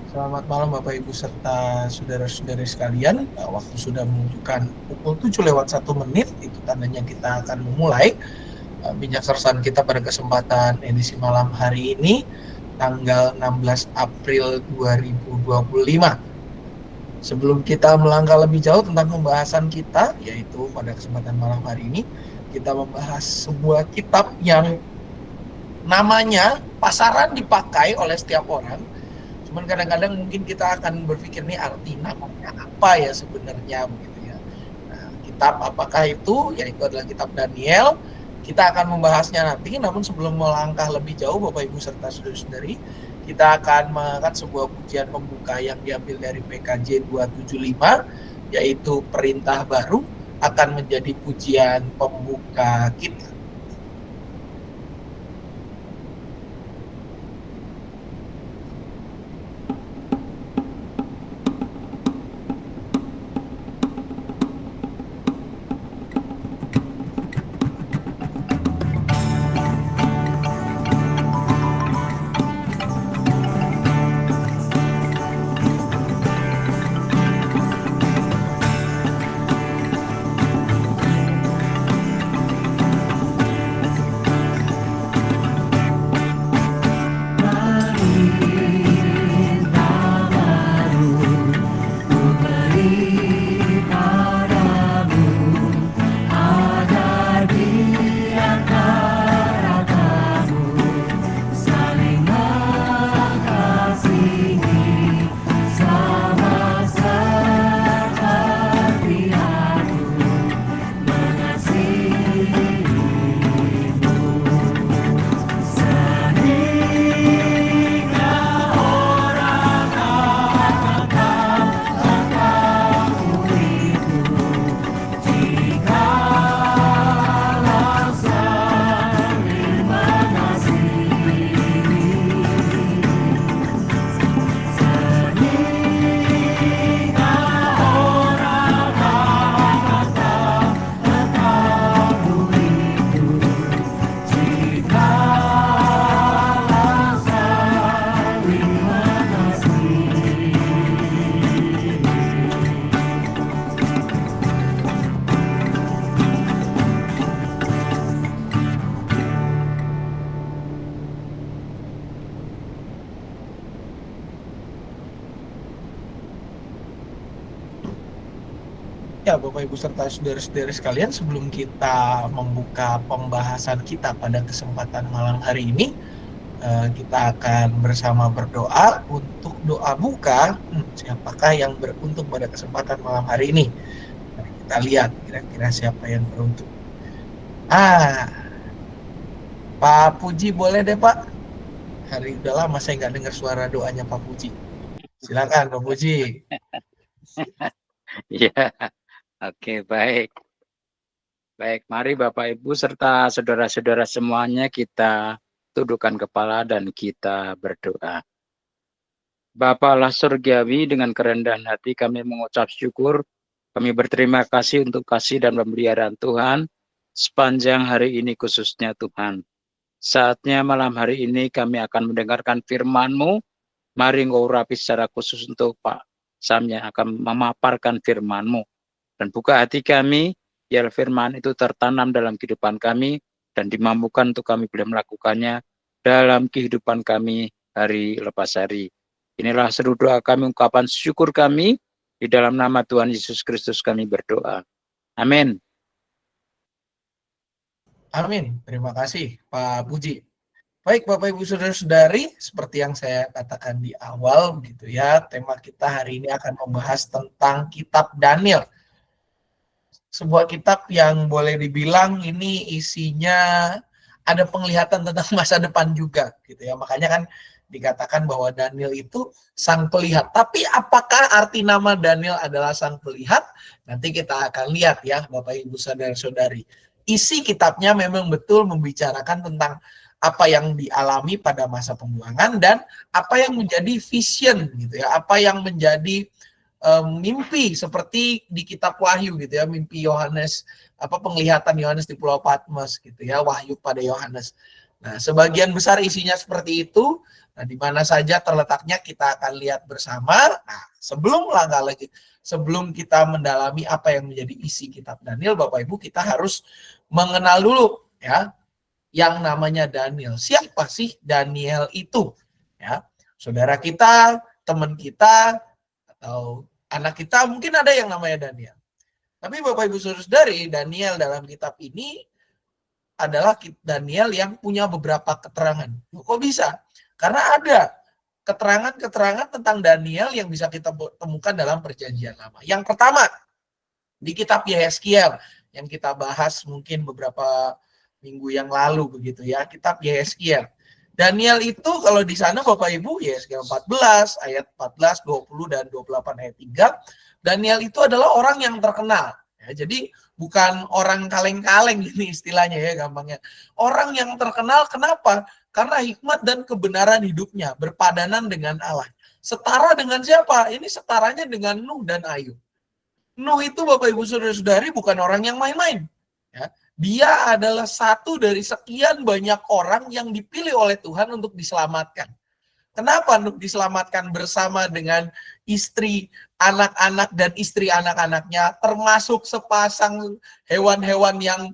Selamat malam Bapak Ibu serta saudara-saudari sekalian. Waktu sudah menunjukkan pukul 7:01, itu tandanya kita akan memulai bincang sersan kita pada kesempatan edisi malam hari ini, tanggal 16 April 2025. Sebelum kita melangkah lebih jauh tentang pembahasan kita, yaitu pada kesempatan malam hari ini, kita membahas sebuah kitab yang namanya pasaran dipakai oleh setiap orang. Cuman kadang-kadang mungkin kita akan berpikir nih arti namanya apa ya sebenarnya begitu ya. Nah, kitab apakah itu? Yaitu adalah kitab Daniel. Kita akan membahasnya nanti, namun sebelum melangkah lebih jauh Bapak Ibu serta saudara-saudari, kita akan mengangkat sebuah pujian pembuka yang diambil dari PKJ 275, yaitu perintah baru akan menjadi pujian pembuka kita. Ya, Bapak Ibu serta saudara-saudari sekalian, sebelum kita membuka pembahasan kita pada kesempatan malam hari ini, kita akan bersama berdoa. Untuk doa buka, siapakah yang beruntung pada kesempatan malam hari ini? Mari kita lihat kira-kira siapa yang beruntung. Pak Puji boleh deh Pak. Hari udah lama saya nggak dengar suara doanya Pak Puji. Silakan Pak Puji. Ya, oke, baik. Baik, mari Bapak Ibu serta saudara-saudara semuanya kita tundukkan kepala dan kita berdoa. Bapa Allah surgawi, dengan kerendahan hati kami mengucap syukur. Kami berterima kasih untuk kasih dan pemeliharaan Tuhan sepanjang hari ini khususnya Tuhan. Saatnya malam hari ini kami akan mendengarkan firman-Mu. Mari Engkau urapi secara khusus untuk Pak Sam yang akan memaparkan firman-Mu. Dan buka hati kami, biar firman itu tertanam dalam kehidupan kami dan dimampukan untuk kami boleh melakukannya dalam kehidupan kami hari lepas hari. Inilah seru doa kami, ungkapan syukur kami, di dalam nama Tuhan Yesus Kristus kami berdoa. Amin. Amin. Terima kasih Pak Puji. Baik Bapak Ibu Saudara-saudari, seperti yang saya katakan di awal gitu ya, tema kita hari ini akan membahas tentang kitab Daniel. Sebuah kitab yang boleh dibilang ini isinya ada penglihatan tentang masa depan juga gitu ya. Makanya kan dikatakan bahwa Daniel itu sang pelihat. Tapi apakah arti nama Daniel adalah sang pelihat? Nanti kita akan lihat ya Bapak Ibu Saudara-saudari. Isi kitabnya memang betul membicarakan tentang apa yang dialami pada masa pembuangan dan apa yang menjadi vision gitu ya, apa yang menjadi mimpi seperti di kitab Wahyu gitu ya, mimpi Yohanes, penglihatan Yohanes di Pulau Patmos gitu ya, wahyu pada Yohanes. Nah, sebagian besar isinya seperti itu. Nah, di mana saja terletaknya kita akan lihat bersama. Nah, sebelum kita mendalami apa yang menjadi isi kitab Daniel, Bapak Ibu, kita harus mengenal dulu ya yang namanya Daniel. Siapa sih Daniel itu? Ya, saudara kita, teman kita, atau anak kita mungkin ada yang namanya Daniel. Tapi Bapak Ibu Saudara-saudari, Daniel dalam kitab ini adalah Daniel yang punya beberapa keterangan. Kok bisa? Karena ada keterangan-keterangan tentang Daniel yang bisa kita temukan dalam Perjanjian Lama. Yang pertama, di kitab Yehezkiel yang kita bahas mungkin beberapa minggu yang lalu begitu ya, kitab Yehezkiel. Daniel itu kalau di sana Bapak Ibu, Yehezkiel 14 ayat 14, 20 dan 28 ayat 3, Daniel itu adalah orang yang terkenal. Ya, jadi bukan orang kaleng-kaleng ini istilahnya ya gampangnya. Orang yang terkenal kenapa? Karena hikmat dan kebenaran hidupnya berpadanan dengan Allah. Setara dengan siapa? Ini setaranya dengan Nuh dan Ayub. Nuh itu Bapak Ibu Saudara-saudari bukan orang yang main-main. Ya. Dia adalah satu dari sekian banyak orang yang dipilih oleh Tuhan untuk diselamatkan. Kenapa Nuh diselamatkan bersama dengan istri, anak-anak, dan istri anak-anaknya, termasuk sepasang hewan-hewan yang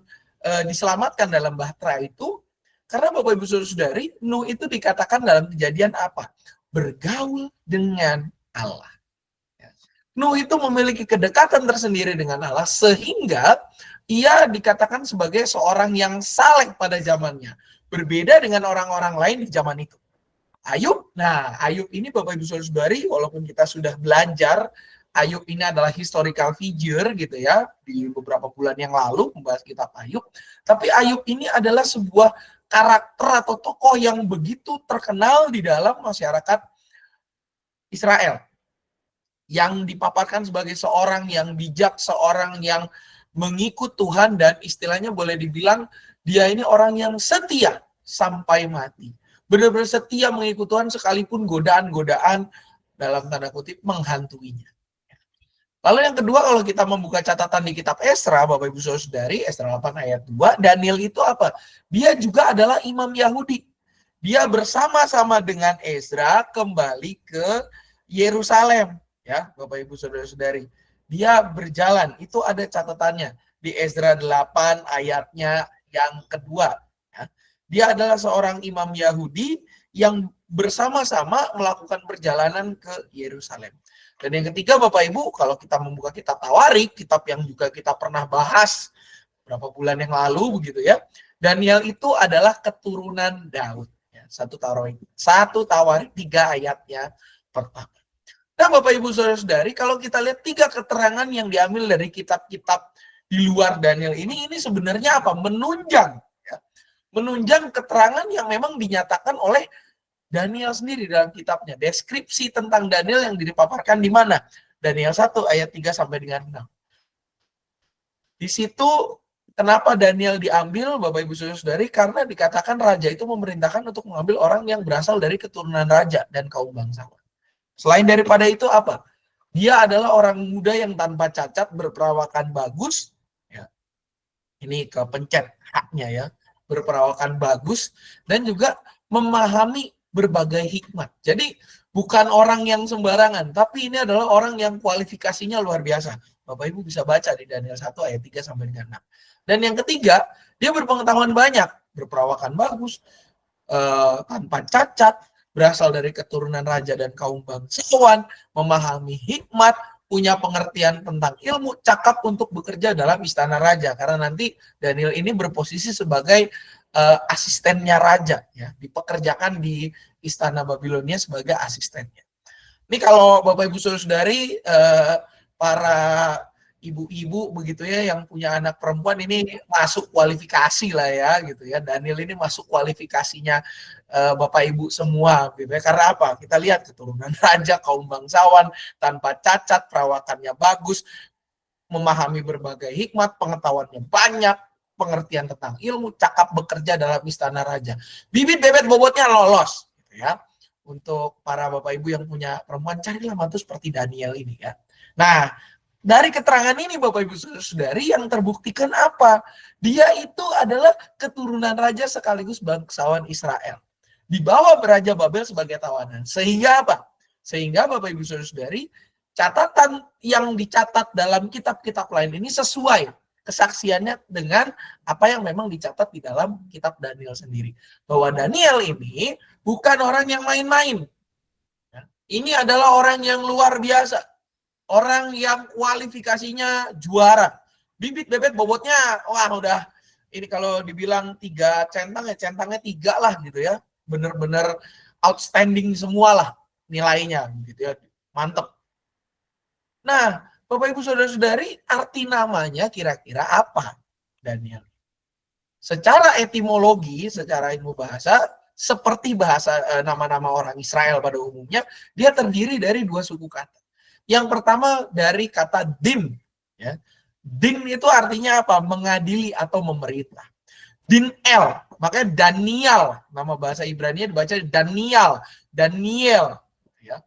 diselamatkan dalam bahtera itu? Karena Bapak Ibu Saudara-saudari, Nuh itu dikatakan dalam Kejadian apa? Bergaul dengan Allah. Nuh itu memiliki kedekatan tersendiri dengan Allah sehingga ia dikatakan sebagai seorang yang saleh pada zamannya. Berbeda dengan orang-orang lain di zaman itu. Ayub, nah Ayub ini Bapak Ibu Saudara-saudari, walaupun kita sudah belajar, Ayub ini adalah historical figure gitu ya, di beberapa bulan yang lalu membahas kitab Ayub. Tapi Ayub ini adalah sebuah karakter atau tokoh yang begitu terkenal di dalam masyarakat Israel. Yang dipaparkan sebagai seorang yang bijak, seorang yang mengikut Tuhan, dan istilahnya boleh dibilang dia ini orang yang setia sampai mati. Benar-benar setia mengikut Tuhan sekalipun godaan-godaan dalam tanda kutip menghantuinya. Lalu yang kedua, kalau kita membuka catatan di kitab Esra, Bapak Ibu Saudari, Esra 8 ayat 2, Daniel itu apa? Dia juga adalah imam Yahudi. Dia bersama-sama dengan Ezra kembali ke Yerusalem. Ya, Bapak Ibu Saudara-saudari. Dia berjalan, itu ada catatannya di Ezra 8 ayatnya yang kedua. Ya. Dia adalah seorang imam Yahudi yang bersama-sama melakukan perjalanan ke Yerusalem. Dan yang ketiga Bapak Ibu, kalau kita membuka kitab Tawarik, kitab yang juga kita pernah bahas beberapa bulan yang lalu begitu ya. Daniel itu adalah keturunan Daud. Ya, satu Tawarik 3 ayatnya pertama. Nah Bapak Ibu Saudara-saudari, kalau kita lihat 3 keterangan yang diambil dari kitab-kitab di luar Daniel ini sebenarnya apa? Menunjang. Ya. Menunjang keterangan yang memang dinyatakan oleh Daniel sendiri dalam kitabnya. Deskripsi tentang Daniel yang dipaparkan di mana? Daniel 1 ayat 3 sampai dengan 6. Di situ kenapa Daniel diambil Bapak Ibu Saudara-saudari? Karena dikatakan raja itu memerintahkan untuk mengambil orang yang berasal dari keturunan raja dan kaum bangsawan. Selain daripada itu apa? Dia adalah orang muda yang tanpa cacat, berperawakan bagus. Ya. Ini kepencet haknya ya. Berperawakan bagus dan juga memahami berbagai hikmat. Jadi bukan orang yang sembarangan, tapi ini adalah orang yang kualifikasinya luar biasa. Bapak Ibu bisa baca di Daniel 1 ayat 3 sampai dengan 6. Dan yang ketiga, dia berpengetahuan banyak, berperawakan bagus, tanpa cacat, berasal dari keturunan raja dan kaum bangsawan, memahami hikmat, punya pengertian tentang ilmu, cakap untuk bekerja dalam istana raja. Karena nanti Daniel ini berposisi sebagai asistennya raja, ya, dipekerjakan di istana Babilonia sebagai asistennya. Ini kalau Bapak Ibu Saudara-saudari, para ibu-ibu begitu ya yang punya anak perempuan ini masuk kualifikasi lah ya gitu ya. Daniel ini masuk kualifikasinya Bapak Ibu semua gitu ya. Karena apa? Kita lihat keturunan raja, kaum bangsawan, tanpa cacat, perawakannya bagus, memahami berbagai hikmat, pengetahuannya banyak, pengertian tentang ilmu, cakap bekerja dalam istana raja. Bibit bebet bobotnya lolos gitu ya. Untuk para Bapak Ibu yang punya perempuan, carilah mantu seperti Daniel ini ya. Nah, dari keterangan ini Bapak Ibu Saudara-saudari yang terbuktikan apa? Dia itu adalah keturunan raja sekaligus bangsawan Israel. Dibawa beraja Babel sebagai tawanan. Sehingga apa? Sehingga Bapak Ibu Saudara-saudari, catatan yang dicatat dalam kitab-kitab lain ini sesuai kesaksiannya dengan apa yang memang dicatat di dalam kitab Daniel sendiri. Bahwa Daniel ini bukan orang yang main-main. Ini adalah orang yang luar biasa. Orang yang kualifikasinya juara. Bibit bebek bobotnya, wah udah, ini kalau dibilang 3 centang ya centangnya 3 lah gitu ya. Bener-bener outstanding semua lah nilainya gitu ya. Mantep. Nah, Bapak Ibu Saudara-saudari, arti namanya kira-kira apa, Daniel? Secara etimologi, secara ilmu bahasa, seperti bahasa nama-nama orang Israel pada umumnya, dia terdiri dari 2 suku kata. Yang pertama dari kata din. Ya. Din itu artinya apa? Mengadili atau memerintah. Din El, makanya Daniel, nama bahasa Ibrani dibaca Daniel. Daniel. Ya.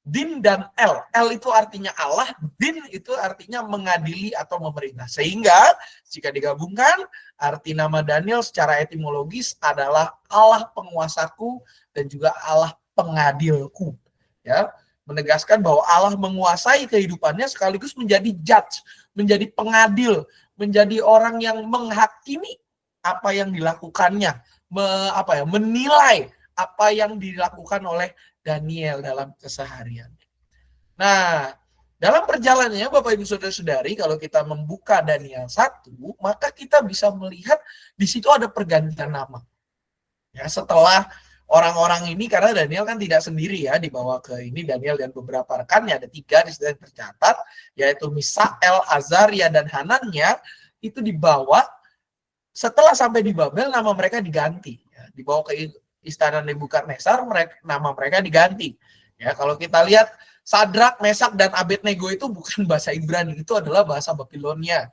Din dan El. El itu artinya Allah, Din itu artinya mengadili atau memerintah. Sehingga jika digabungkan, arti nama Daniel secara etimologis adalah Allah penguasaku dan juga Allah pengadilku. Ya, menegaskan bahwa Allah menguasai kehidupannya sekaligus menjadi judge, menjadi pengadil, menjadi orang yang menghakimi apa yang dilakukannya, menilai apa yang dilakukan oleh Daniel dalam keseharian. Nah, dalam perjalanannya Bapak Ibu Saudara-saudari, kalau kita membuka Daniel 1, maka kita bisa melihat di situ ada pergantian nama. Ya, setelah orang-orang ini, karena Daniel kan tidak sendiri ya, dibawa ke ini Daniel dan beberapa rekannya, ada 3 di situ yang tercatat, yaitu Misael, Azaria, dan Hananya, itu dibawa. Setelah sampai di Babel, nama mereka diganti. Ya, dibawa ke istana Nebukadnezar, nama mereka diganti. Ya, kalau kita lihat Sadrak, Mesak, dan Abednego itu bukan bahasa Ibrani, itu adalah bahasa Babilonia,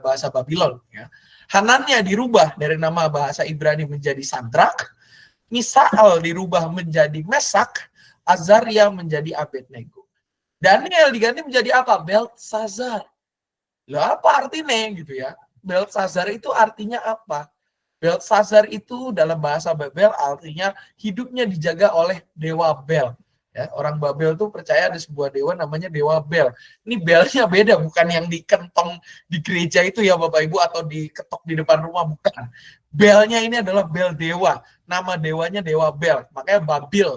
bahasa Babylon. Ya. Hananya dirubah dari nama bahasa Ibrani menjadi Sadrak, Misael dirubah menjadi Mesak, Azaria menjadi Abednego. Daniel diganti menjadi apa? Beltsazar. Lah apa artinya gitu ya? Beltsazar itu artinya apa? Beltsazar itu dalam bahasa Babel artinya hidupnya dijaga oleh dewa Bel. Ya, orang Babel tuh percaya ada sebuah dewa namanya dewa Bel. Ini belnya beda, bukan yang dikentong di gereja itu ya Bapak Ibu, atau diketok di depan rumah, bukan. Belnya ini adalah bel dewa. Nama dewanya dewa Bel. Makanya Babil,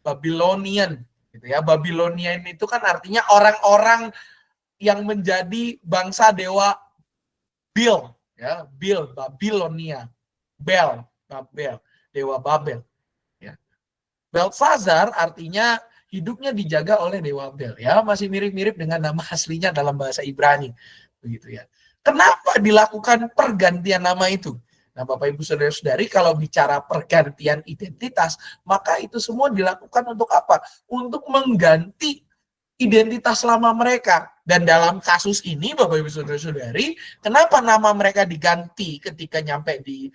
Babylonian gitu ya. Babylonian itu kan artinya orang-orang yang menjadi bangsa dewa Bil, ya, Bil, Babilonia, Bel, Babel, dewa Babel. Beltsazar artinya hidupnya dijaga oleh dewa Bel, ya, masih mirip-mirip dengan nama aslinya dalam bahasa Ibrani, begitu ya. Kenapa dilakukan pergantian nama itu? Nah, Bapak Ibu Saudara-saudari, kalau bicara pergantian identitas, maka itu semua dilakukan untuk apa? Untuk mengganti identitas lama mereka. Dan dalam kasus ini, Bapak Ibu Saudara-saudari, kenapa nama mereka diganti ketika nyampe di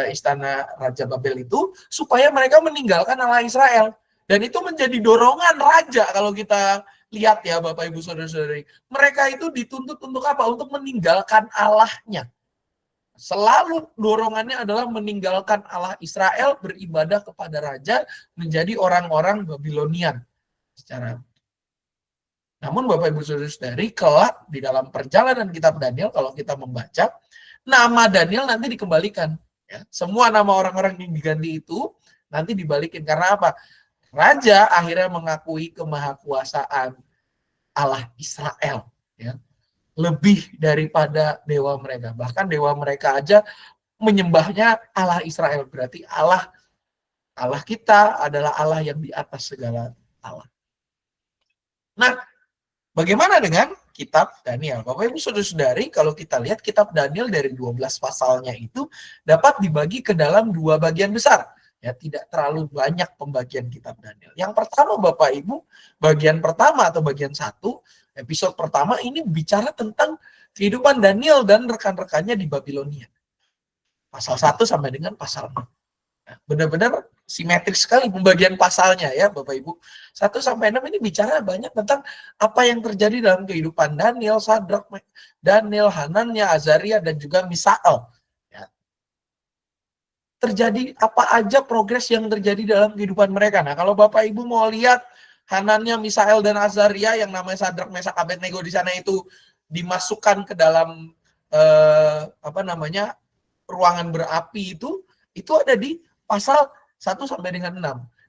istana Raja Babel itu, supaya mereka meninggalkan Allah Israel. Dan itu menjadi dorongan raja kalau kita lihat ya Bapak Ibu Saudara-saudari. Mereka itu dituntut untuk apa? Untuk meninggalkan Allahnya. Selalu dorongannya adalah meninggalkan Allah Israel, beribadah kepada raja, menjadi orang-orang Babilonian. Namun Bapak Ibu Saudara-saudari, kelak di dalam perjalanan kitab Daniel, kalau kita membaca, nama Daniel nanti dikembalikan. Ya, semua nama orang-orang yang diganti itu nanti dibalikin. Karena apa? Raja akhirnya mengakui kemahakuasaan Allah Israel. Ya, lebih daripada dewa mereka. Bahkan dewa mereka aja menyembahnya Allah Israel. Berarti Allah kita adalah Allah yang di atas segala Allah. Nah, bagaimana dengan kitab Daniel? Bapak Ibu Saudara-saudari, kalau kita lihat kitab Daniel dari 12 pasalnya itu dapat dibagi ke dalam 2 bagian besar. Ya, tidak terlalu banyak pembagian kitab Daniel. Yang pertama Bapak Ibu, bagian pertama atau bagian 1, episode pertama ini bicara tentang kehidupan Daniel dan rekan-rekannya di Babilonia. Pasal 1 sampai dengan pasal 6. Nah, benar-benar simetris sekali pembagian pasalnya ya Bapak Ibu. 1-6 ini bicara banyak tentang apa yang terjadi dalam kehidupan Daniel, Sadrak, Daniel, Hanania, Azaria, dan juga Misael. Ya. Terjadi apa aja progres yang terjadi dalam kehidupan mereka. Nah, kalau Bapak Ibu mau lihat Hanania, Misael, dan Azaria yang namanya Sadrak, Mesak, Abednego di sana itu dimasukkan ke dalam ruangan berapi itu ada di pasal 1-6.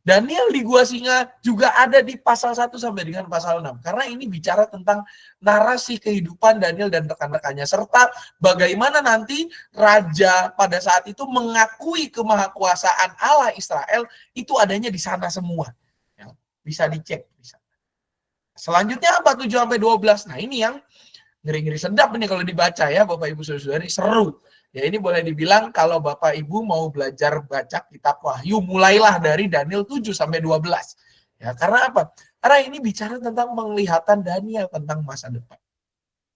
Daniel di gua singa juga ada di pasal 1 sampai dengan pasal 6. Karena ini bicara tentang narasi kehidupan Daniel dan rekan-rekannya. Serta bagaimana nanti raja pada saat itu mengakui kemahakuasaan Allah Israel itu adanya di sana semua. Ya, bisa dicek. Selanjutnya apa 7-12? Nah ini yang ngeri-ngeri sedap nih kalau dibaca ya Bapak Ibu Saudari, seru. Ya ini boleh dibilang kalau Bapak Ibu mau belajar baca kitab Wahyu, mulailah dari Daniel 7-12. Ya, karena apa? Karena ini bicara tentang penglihatan Daniel tentang masa depan.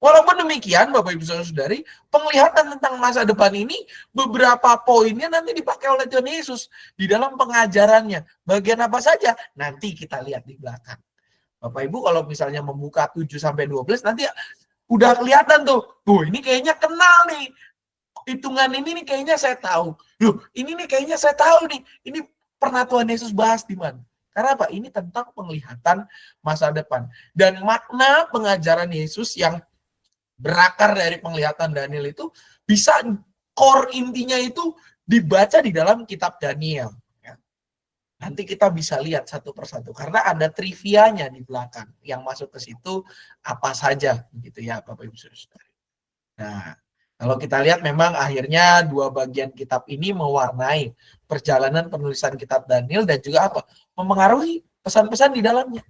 Walaupun demikian Bapak Ibu Saudari, penglihatan tentang masa depan ini beberapa poinnya nanti dipakai oleh Tuhan Yesus di dalam pengajarannya. Bagian apa saja? Nanti kita lihat di belakang. Bapak Ibu kalau misalnya membuka 7-12 nanti udah kelihatan tuh. Ini kayaknya kenal nih. Hitungan ini nih kayaknya saya tahu. Loh, ini nih kayaknya saya tahu nih. Ini pernah Tuhan Yesus bahas di mana? Karena apa? Ini tentang penglihatan masa depan. Dan makna pengajaran Yesus yang berakar dari penglihatan Daniel itu bisa core intinya itu dibaca di dalam kitab Daniel. Nanti kita bisa lihat satu persatu karena ada trivianya di belakang yang masuk ke situ apa saja gitu ya Bapak Ibu Saudara. Nah, kalau kita lihat memang akhirnya dua bagian kitab ini mewarnai perjalanan penulisan kitab Daniel dan juga apa? Memengaruhi pesan-pesan di dalamnya.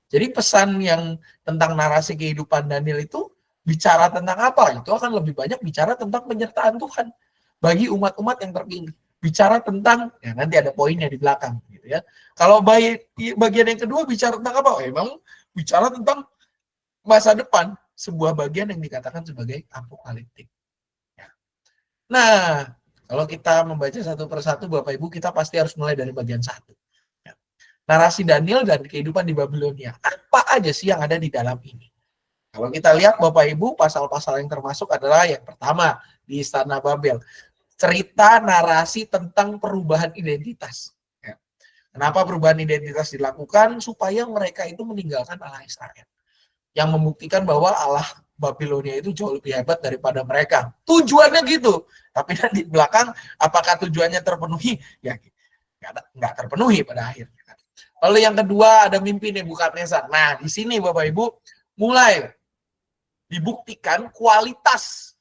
Jadi pesan yang tentang narasi kehidupan Daniel itu bicara tentang apa? Itu akan lebih banyak bicara tentang penyertaan Tuhan bagi umat-umat yang terpilih. Bicara tentang, ya nanti ada poinnya di belakang gitu ya. Kalau bagian yang kedua bicara tentang apa? Memang bicara tentang masa depan, sebuah bagian yang dikatakan sebagai apokaliptik. Ya. Nah, kalau kita membaca satu persatu Bapak Ibu, kita pasti harus mulai dari bagian 1. Ya. Narasi Daniel dan kehidupan di Babilonia. Apa aja sih yang ada di dalam ini? Kalau kita lihat Bapak Ibu, pasal-pasal yang termasuk adalah yang pertama di Istana Babel. Cerita narasi tentang perubahan identitas. Ya. Kenapa perubahan identitas dilakukan? Supaya mereka itu meninggalkan Allah Israel. Yang membuktikan bahwa Allah Babilonia itu jauh lebih hebat daripada mereka. Tujuannya gitu. Tapi di belakang, apakah tujuannya terpenuhi? Ya, nggak terpenuhi pada akhirnya. Lalu yang kedua ada mimpi Nebukadnezar. Nah, di sini Bapak Ibu mulai dibuktikan kualitas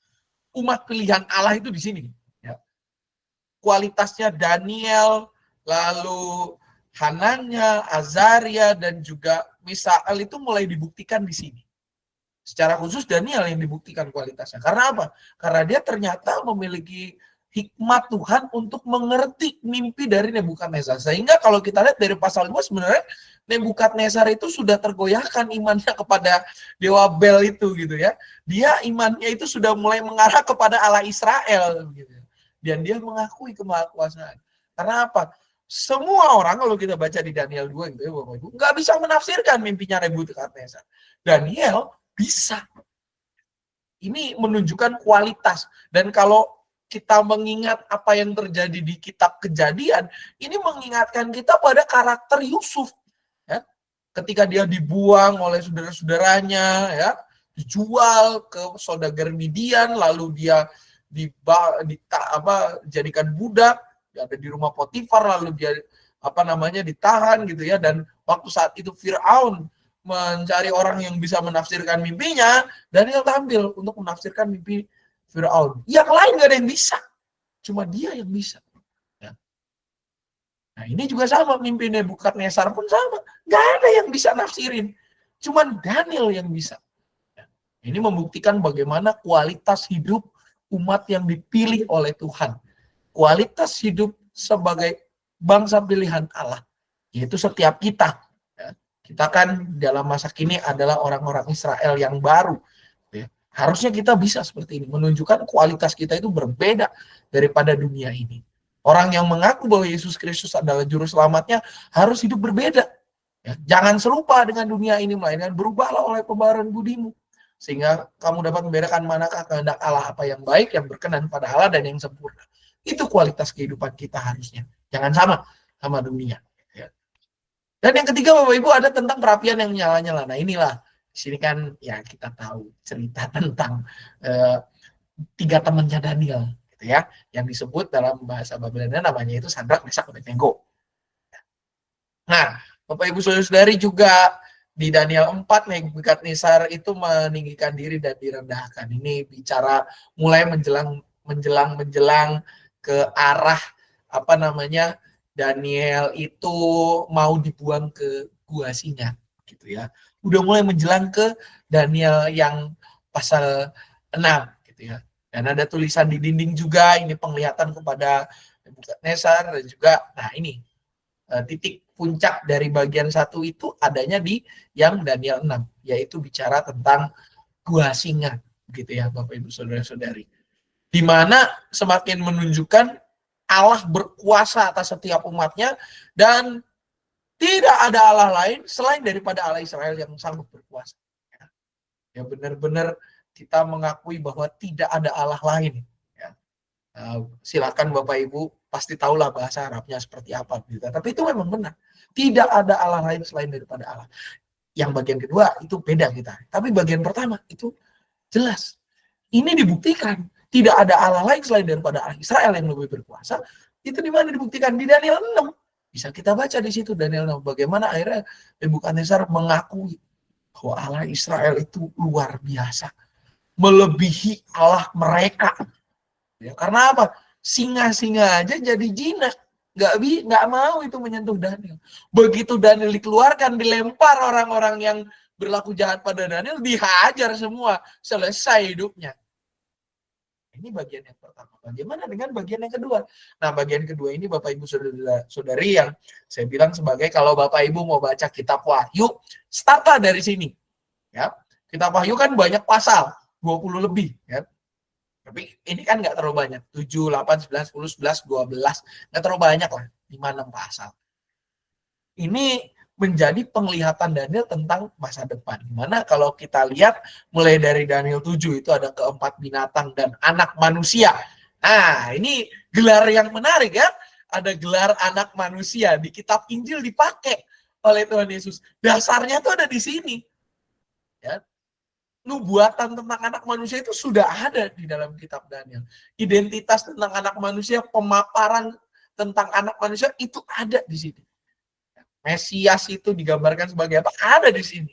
umat pilihan Allah itu di sini. Ya. Kualitasnya Daniel, lalu Hanania, Azaria, dan juga Misael itu mulai dibuktikan di sini. Secara khusus Daniel yang dibuktikan kualitasnya. Karena apa? Karena dia ternyata memiliki hikmat Tuhan untuk mengerti mimpi dari Nebukadnezar. Sehingga kalau kita lihat dari pasal 2 sebenarnya Nebukadnezar itu sudah tergoyahkan imannya kepada Dewa Bel itu gitu ya. Dia imannya itu sudah mulai mengarah kepada Allah Israel gitu. Dan dia mengakui kemahakuasaan. Karena apa? Semua orang kalau kita baca di Daniel 2 gitu ya Bapak Ibu, nggak bisa menafsirkan mimpinya Nebukadnezar. Daniel bisa. Ini menunjukkan kualitas. Dan kalau kita mengingat apa yang terjadi di kitab Kejadian, ini mengingatkan kita pada karakter Yusuf. Ya. Ketika dia dibuang oleh saudara-saudaranya, ya, dijual ke saudagar Midian, lalu dia dijadikan budak, ada di rumah Potifar, lalu dia ditahan gitu ya. Dan waktu saat itu Firaun mencari orang yang bisa menafsirkan mimpinya, Daniel tampil untuk menafsirkan mimpi Firaun. Yang lain gak ada yang bisa, cuma dia yang bisa. Ya. Nah ini juga sama, mimpi Nebukadnezar pun sama, gak ada yang bisa nafsirin, cuma Daniel yang bisa. Ya. Ini membuktikan bagaimana kualitas hidup umat yang dipilih oleh Tuhan, kualitas hidup sebagai bangsa pilihan Allah, yaitu setiap kita. Kita kan dalam masa kini adalah orang-orang Israel yang baru. Ya. Harusnya kita bisa seperti ini, menunjukkan kualitas kita itu berbeda daripada dunia ini. Orang yang mengaku bahwa Yesus Kristus adalah juru selamatnya harus hidup berbeda. Ya, jangan serupa dengan dunia ini, melainkan berubahlah oleh pembaharuan budimu, sehingga kamu dapat membedakan manakah kehendak Allah, apa yang baik, yang berkenan pada Allah, dan yang sempurna. Itu kualitas kehidupan kita harusnya. Jangan sama dunia. Ya. Dan yang ketiga, Bapak Ibu, ada tentang perapian yang nyala-nyala. Nah inilah, di sini kan ya kita tahu cerita tentang tiga temannya Daniel, gitu ya, yang disebut dalam bahasa Babilonia namanya itu Sadrak, Mesak, Abednego. Nah, Bapak Ibu Saudara-saudari, juga di Daniel 4, Nebukadnezar itu meninggikan diri dan direndahkan. Ini bicara mulai menjelang ke arah Daniel itu mau dibuang ke gua singa, gitu ya. Udah mulai menjelang ke Daniel yang pasal 6, gitu ya. Dan ada tulisan di dinding juga, ini penglihatan kepada Nebukadnezar, dan juga, nah ini titik puncak dari bagian 1 itu adanya di yang Daniel 6, yaitu bicara tentang gua singa, gitu ya Bapak Ibu Saudara-saudari. Di mana semakin menunjukkan Allah berkuasa atas setiap umatnya, dan tidak ada Allah lain selain daripada Allah Israel yang sanggup berkuasa. Ya benar-benar kita mengakui bahwa tidak ada Allah lain. Ya. Silakan Bapak Ibu, pasti tahulah bahasa Arabnya seperti apa. Gitu. Tapi itu memang benar. Tidak ada Allah lain selain daripada Allah. Yang bagian kedua itu beda kita. Tapi bagian pertama itu jelas. Ini dibuktikan. Tidak ada Allah lain selain daripada Allah Israel yang lebih berkuasa. Itu di mana dibuktikan? Di Daniel 6. Bisa kita baca di situ Daniel 6. Bagaimana akhirnya Nebukadnezar mengakui bahwa Allah Israel itu luar biasa. Melebihi Allah mereka. Ya, karena apa? Singa-singa aja jadi jinak. Nggak mau itu menyentuh Daniel. Begitu Daniel dikeluarkan, dilempar orang-orang yang berlaku jahat pada Daniel, dihajar semua. Selesai hidupnya. Ini bagian yang pertama. Bagaimana dengan bagian yang kedua? Nah, bagian kedua ini Bapak Ibu Saudari yang saya bilang sebagai kalau Bapak Ibu mau baca kitab Wahyu, startlah dari sini. Ya. Kitab Wahyu kan banyak pasal, 20 lebih. Ya. Tapi ini kan nggak terlalu banyak. 7, 8, 9, 10, 11, 12. Nggak terlalu banyak lah. 5-6 pasal. Ini menjadi penglihatan Daniel tentang masa depan. Dimana kalau kita lihat mulai dari Daniel 7 itu ada keempat binatang dan anak manusia. Nah, ini gelar yang menarik ya. Ada gelar anak manusia di kitab Injil dipakai oleh Tuhan Yesus. Dasarnya tuh ada di sini. Ya. Nubuatan tentang anak manusia itu sudah ada di dalam kitab Daniel. Identitas tentang anak manusia, pemaparan tentang anak manusia itu ada di sini. Mesias itu digambarkan sebagai apa? Ada di sini.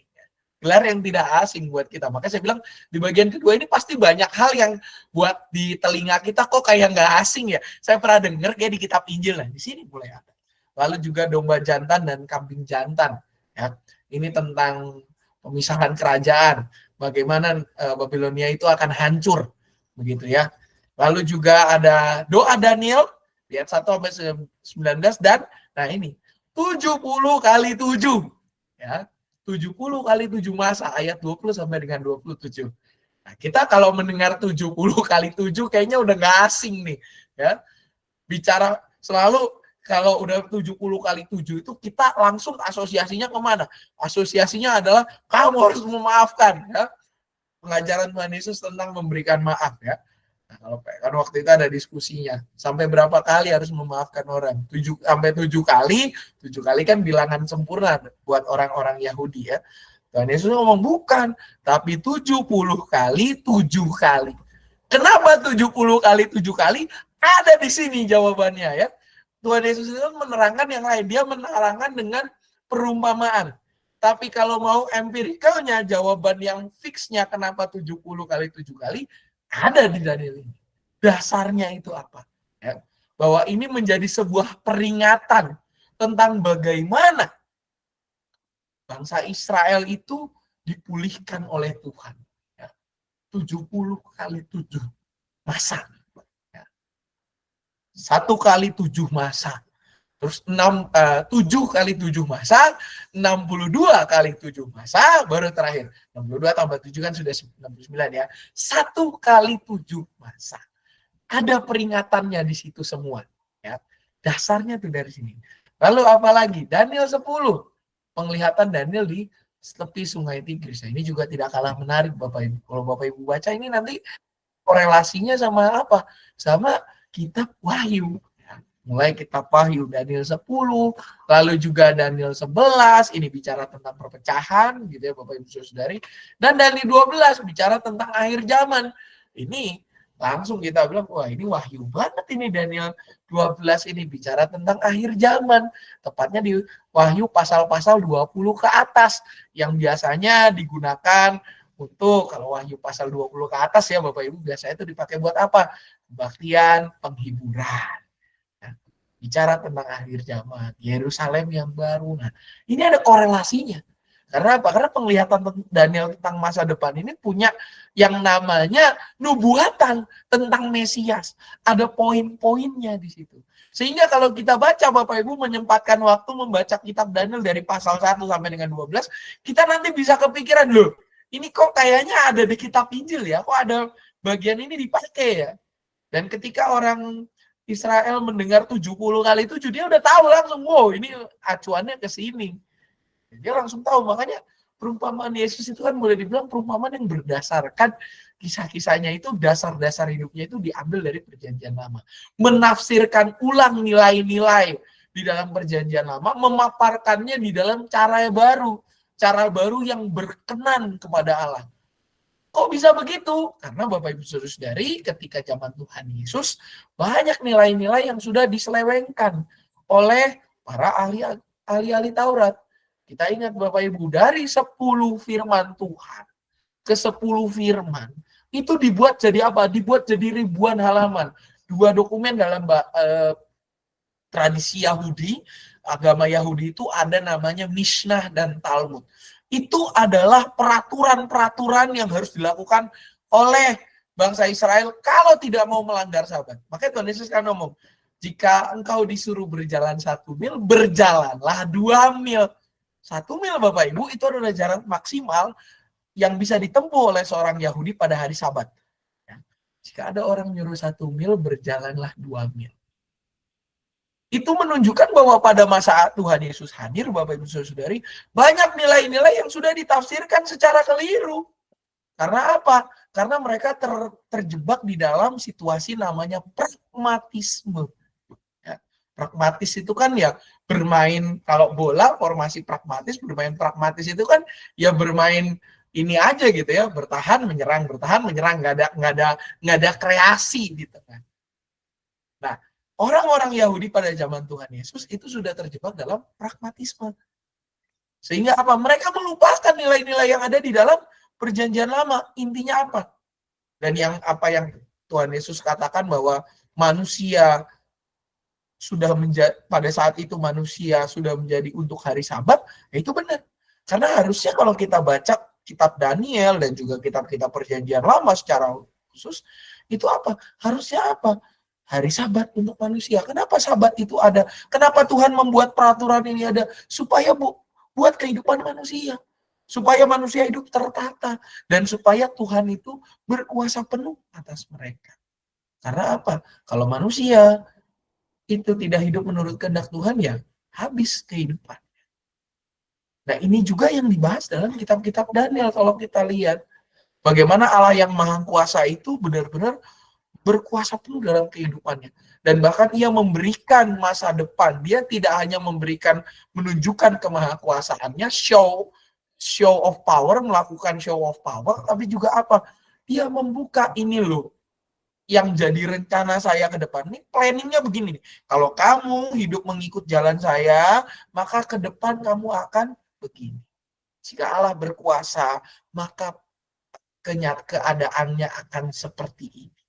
Gelar yang tidak asing buat kita. Makanya saya bilang di bagian kedua ini pasti banyak hal yang buat di telinga kita kok kayak nggak asing ya. Saya pernah dengar kayak di kitab Injil. Nah, di sini mulai ada. Lalu juga domba jantan dan kambing jantan. Ya. Ini tentang pemisahan kerajaan. Bagaimana Babilonia itu akan hancur. Begitu ya. Lalu juga ada doa Daniel. Lihat 1-19 dan nah ini 70 kali 7. Ya. 70 kali 7 masa, ayat 20 sampai dengan 27. Nah, kita kalau mendengar 70 kali 7 kayaknya udah nggak asing nih. Ya. Bicara selalu kalau udah 70 kali 7 itu kita langsung asosiasinya kemana? Asosiasinya adalah kamu harus memaafkan. Ya. Pengajaran Tuhan Yesus tentang memberikan maaf. Ya. Nah, kalau kan waktu itu ada diskusinya sampai berapa kali harus memaafkan orang, 7 sampai 7 kali. 7 kali kan bilangan sempurna buat orang-orang Yahudi ya. Tuhan Yesus ngomong bukan, tapi 70 kali 7 kali. Kenapa 70 kali 7 kali? Ada di sini jawabannya ya. Tuhan Yesus itu menerangkan yang lain, dia menerangkan dengan perumpamaan. Tapi kalau mau empirikalnya, jawaban yang fixnya kenapa 70 kali 7 kali ada di Daniel ini. Dasarnya itu apa? Ya, bahwa ini menjadi sebuah peringatan tentang bagaimana bangsa Israel itu dipulihkan oleh Tuhan. Ya, 70 kali 7 masa. Ya. 1 kali 7 masa. Terus 7 kali 7 masa, 62 kali 7 masa, baru terakhir. 62 tambah 7 kan sudah 69 ya. 1 kali 7 masa. Ada peringatannya di situ semua. Ya. Dasarnya tuh dari sini. Lalu apalagi? Daniel 10. Penglihatan Daniel di tepi sungai Tigris. Nah, ini juga tidak kalah menarik Bapak Ibu. Kalau Bapak Ibu baca ini nanti korelasinya sama apa? Sama kitab Wahyu. Mulai kitab Wahyu Daniel 10, lalu juga Daniel 11, ini bicara tentang perpecahan gitu ya Bapak Ibu Saudari. Dan Daniel 12 bicara tentang akhir zaman. Ini langsung kita bilang, wah ini wahyu banget ini Daniel 12 ini bicara tentang akhir zaman. Tepatnya di Wahyu pasal-pasal 20 ke atas yang biasanya digunakan untuk, kalau Wahyu pasal 20 ke atas ya Bapak Ibu, biasanya itu dipakai buat apa? Kebaktian, penghiburan. Bicara tentang akhir zaman, Yerusalem yang baru. Nah, ini ada korelasinya. Karena apa? Karena penglihatan Daniel tentang masa depan ini punya yang namanya nubuatan tentang Mesias. Ada poin-poinnya di situ. Sehingga kalau kita baca, Bapak Ibu menyempatkan waktu membaca kitab Daniel dari pasal 1 sampai dengan 12, kita nanti bisa kepikiran, loh, ini kok kayaknya ada di kitab Injil ya, kok ada bagian ini dipakai ya. Dan ketika orang Israel mendengar 70 kali 7, dia udah tahu langsung, wow ini acuannya ke sini. Dia langsung tahu, makanya perumpamaan Yesus itu kan boleh dibilang perumpamaan yang berdasarkan kisah-kisahnya itu, dasar-dasar hidupnya itu diambil dari perjanjian lama. Menafsirkan ulang nilai-nilai di dalam perjanjian lama, memaparkannya di dalam cara baru yang berkenan kepada Allah. Kok bisa begitu? Karena Bapak Ibu Saudari, ketika zaman Tuhan Yesus, banyak nilai-nilai yang sudah diselewengkan oleh para ahli-ahli Taurat. Kita ingat Bapak Ibu, dari 10 firman Tuhan ke 10 firman, itu dibuat jadi apa? Dibuat jadi ribuan halaman. 2 dokumen dalam tradisi Yahudi, agama Yahudi itu ada namanya Mishnah dan Talmud. Itu adalah peraturan-peraturan yang harus dilakukan oleh bangsa Israel kalau tidak mau melanggar Sabat. Makanya Tuhan Yesus kan ngomong, jika engkau disuruh berjalan 1 mil, berjalanlah 2 mil. 1 mil Bapak Ibu itu adalah jarak maksimal yang bisa ditempuh oleh seorang Yahudi pada hari Sabat. Jika ada orang nyuruh 1 mil, berjalanlah 2 mil. Itu menunjukkan bahwa pada masa Tuhan Yesus hadir, Bapak Ibu Saudari, banyak nilai-nilai yang sudah ditafsirkan secara keliru. Karena apa? Karena mereka terjebak di dalam situasi namanya pragmatisme. Ya, pragmatis itu kan ya bermain, kalau bola formasi pragmatis, bermain pragmatis itu kan ya bermain ini aja gitu ya, bertahan menyerang, nggak ada kreasi di tengah. Nah, orang-orang Yahudi pada zaman Tuhan Yesus itu sudah terjebak dalam pragmatisme. Sehingga apa? Mereka melupakan nilai-nilai yang ada di dalam perjanjian lama. Intinya apa? Dan yang Tuhan Yesus katakan bahwa manusia sudah menjadi, pada saat itu manusia sudah menjadi untuk hari Sabat, ya itu benar. Karena harusnya kalau kita baca kitab Daniel dan juga kitab-kitab perjanjian lama secara khusus, itu apa? Harusnya apa? Hari Sabat untuk manusia. Kenapa Sabat itu ada? Kenapa Tuhan membuat peraturan ini ada? Supaya buat kehidupan manusia. Supaya manusia hidup tertata. Dan supaya Tuhan itu berkuasa penuh atas mereka. Karena apa? Kalau manusia itu tidak hidup menurut kehendak Tuhan, ya habis kehidupan. Nah, ini juga yang dibahas dalam kitab-kitab Daniel. Kalau kita lihat bagaimana Allah yang Maha Kuasa itu benar-benar berkuasa penuh dalam kehidupannya. Dan bahkan ia memberikan masa depan. Dia tidak hanya menunjukkan kemahakuasaannya, show of power, melakukan show of power, tapi juga apa? Dia membuka, ini loh yang jadi rencana saya ke depan. Ini planningnya begini nih. Kalau kamu hidup mengikut jalan saya, maka ke depan kamu akan begini. Jika Allah berkuasa, maka keadaannya akan seperti ini.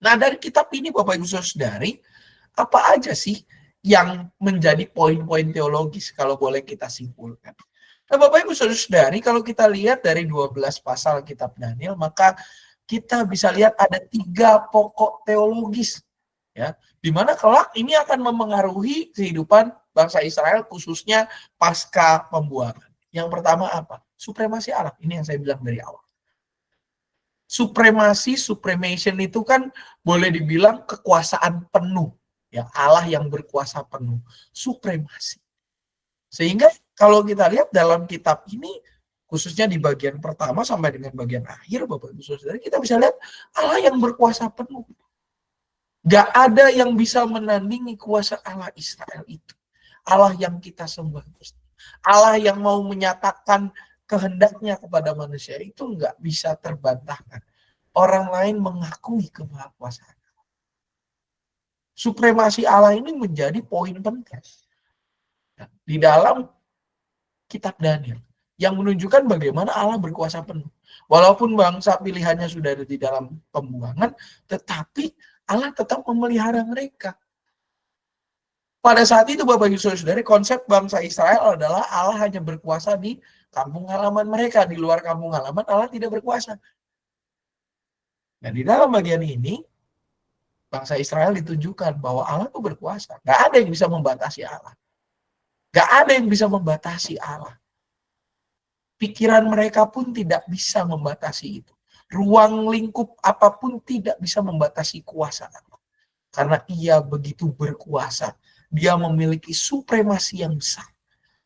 Nah, dari kitab ini Bapak Ibu Saudari, apa aja sih yang menjadi poin-poin teologis kalau boleh kita simpulkan? Nah, Bapak Ibu Saudari, kalau kita lihat dari 12 pasal kitab Daniel, maka kita bisa lihat ada 3 pokok teologis, ya, di mana kelak ini akan memengaruhi kehidupan bangsa Israel, khususnya pasca pembuangan. Yang pertama apa? Supremasi Allah. Ini yang saya bilang dari awal. Supremation itu kan boleh dibilang kekuasaan penuh, Ya, Allah yang berkuasa penuh, supremasi. Sehingga kalau kita lihat dalam kitab ini, khususnya di bagian pertama sampai dengan bagian akhir, Bapak Ibu Saudara, kita bisa lihat Allah yang berkuasa penuh. Gak ada yang bisa menandingi kuasa Allah Israel itu. Allah yang kita sembah. Allah yang mau menyatakan kehendaknya kepada manusia itu nggak bisa terbantahkan. Orang lain mengakui kemahakuasaan. Supremasi Allah ini menjadi poin penting di dalam kitab Daniel yang menunjukkan bagaimana Allah berkuasa penuh. Walaupun bangsa pilihannya sudah ada di dalam pembuangan, tetapi Allah tetap memelihara mereka. Pada saat itu Bapak Ibu Saudara, konsep bangsa Israel adalah Allah hanya berkuasa di kampung halaman mereka, di luar kampung halaman Allah tidak berkuasa. Nah, di dalam bagian ini bangsa Israel ditunjukkan bahwa Allah itu berkuasa. Gak ada yang bisa membatasi Allah. Gak ada yang bisa membatasi Allah. Pikiran mereka pun tidak bisa membatasi itu. Ruang lingkup apapun tidak bisa membatasi kuasa Allah. Karena ia begitu berkuasa. Dia memiliki supremasi yang besar